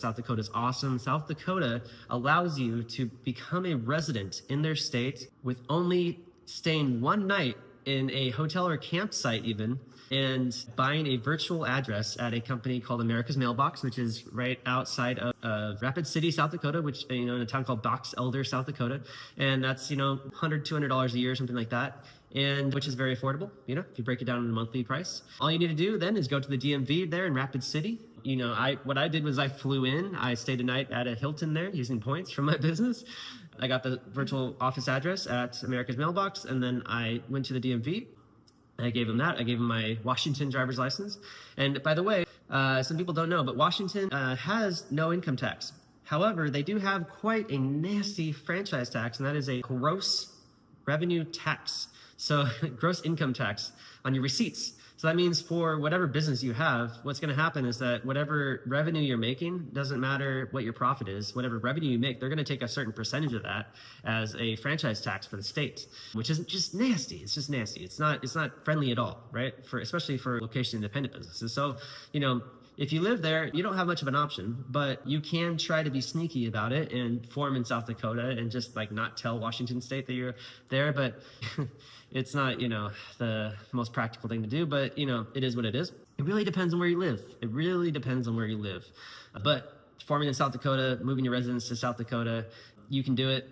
South Dakota is awesome. South Dakota allows you to become a resident in their state with only staying one night in a hotel or campsite even, and buying a virtual address at a company called America's Mailbox, which is right outside of Rapid City, South Dakota, which, in a town called Box Elder, South Dakota. And that's, $100, $200 a year, something like that. And which is very affordable, if you break it down in a monthly price. All you need to do then is go to the DMV there in Rapid City. What I did was I flew in, I stayed a night at a Hilton there using points from my business. I got the virtual office address at America's Mailbox, and then I went to the DMV. I gave them that. I gave them my Washington driver's license. And by the way, some people don't know, but Washington has no income tax. However, they do have quite a nasty franchise tax, and that is a gross revenue tax. So gross income tax on your receipts. So that means for whatever business you have, what's going to happen is that whatever revenue you're making, doesn't matter what your profit is, whatever revenue you make, they're going to take a certain percentage of that as a franchise tax for the state, which is just nasty. It's just nasty. It's not friendly at all, right? Especially for location independent businesses. So, if you live there, you don't have much of an option, but you can try to be sneaky about it and form in South Dakota and just not tell Washington State that you're there. But it's not, the most practical thing to do, but it is what it is. It really depends on where you live. It really depends on where you live. But forming in South Dakota, moving your residence to South Dakota, you can do it.